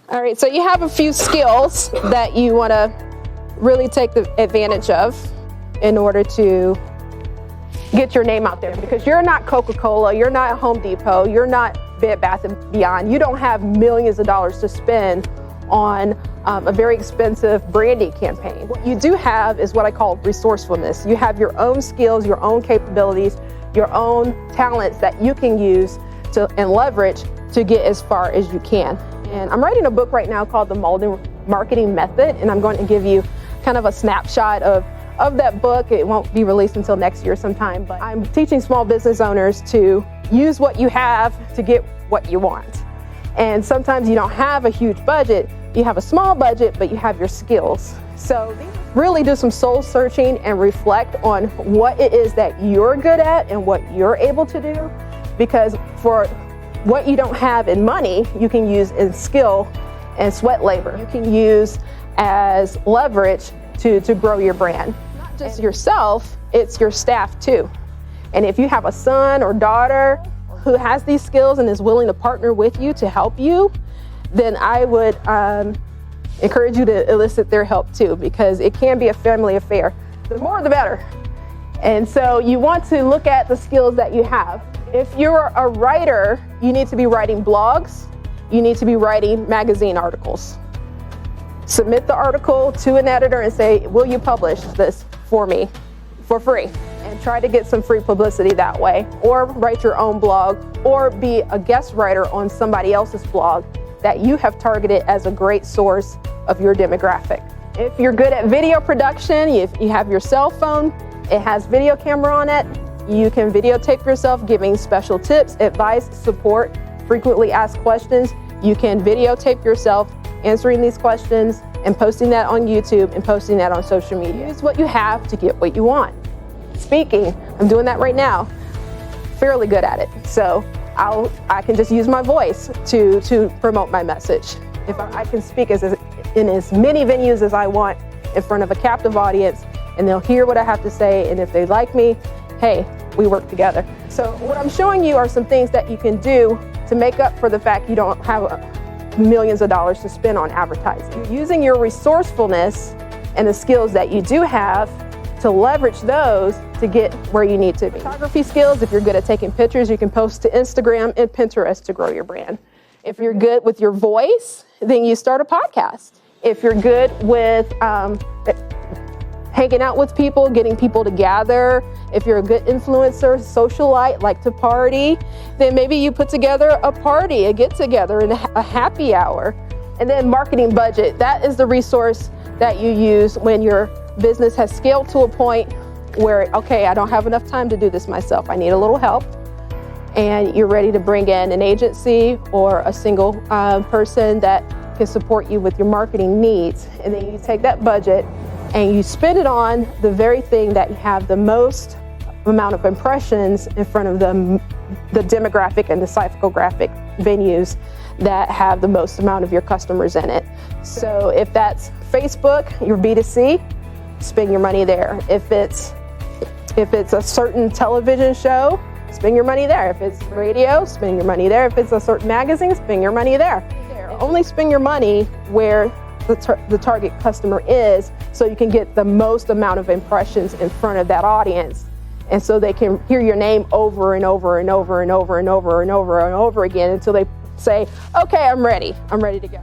All right, so you have a few skills that you want to really take the advantage of in order to get your name out there, because you're not Coca-Cola, you're not Home Depot, you're not Bed Bath & Beyond. You don't have millions of dollars to spend on a very expensive branding campaign. What you do have is what I call resourcefulness. You have your own skills, your own capabilities, your own talents that you can use and leverage to get as far as you can. And I'm writing a book right now called The Mauldin Marketing Method, and I'm going to give you kind of a snapshot of that book. It won't be released until next year sometime, but I'm teaching small business owners to use what you have to get what you want. And sometimes you don't have a huge budget, you have a small budget, but you have your skills. So really do some soul searching and reflect on what it is that you're good at and what you're able to do, because for what you don't have in money, you can use in skill and sweat labor. You can use as leverage to grow your brand. Not just yourself, it's your staff too. And if you have a son or daughter who has these skills and is willing to partner with you to help you, then I would encourage you to elicit their help too, because it can be a family affair. The more the better. And so you want to look at the skills that you have. If you're a writer, you need to be writing blogs, you need to be writing magazine articles. Submit the article to an editor and say, will you publish this for me for free? And try to get some free publicity that way. Or write your own blog, or be a guest writer on somebody else's blog that you have targeted as a great source of your demographic. If you're good at video production, if you have your cell phone, it has video camera on it, you can videotape yourself giving special tips, advice, support, frequently asked questions. You can videotape yourself answering these questions and posting that on YouTube and posting that on social media. Use what you have to get what you want. Speaking, I'm doing that right now, fairly good at it. So I can just use my voice to promote my message. If I can speak in as many venues as I want in front of a captive audience, and they'll hear what I have to say, and if they like me, hey, we work together. So what I'm showing you are some things that you can do to make up for the fact you don't have millions of dollars to spend on advertising. Using your resourcefulness and the skills that you do have to leverage those to get where you need to be. Photography skills, if you're good at taking pictures, you can post to Instagram and Pinterest to grow your brand. If you're good with your voice, then you start a podcast. If you're good with hanging out with people, getting people to gather, if you're a good influencer, socialite, like to party, then maybe you put together a party, a get-together, and a happy hour. And then marketing budget, that is the resource that you use when your business has scaled to a point where, okay, I don't have enough time to do this myself, I need a little help. And you're ready to bring in an agency or a single person that can support you with your marketing needs. And then you take that budget and you spend it on the very thing that you have the most amount of impressions in front of the demographic and the psychographic venues that have the most amount of your customers in it. So if that's Facebook, your B2C, spend your money there. If it's a certain television show, spend your money there. If it's radio, spend your money there. If it's a certain magazine, spend your money there. Only spend your money where the target customer is, so you can get the most amount of impressions in front of that audience, and so they can hear your name over and over and over and over and over and over and over again until they say, okay, I'm ready to go.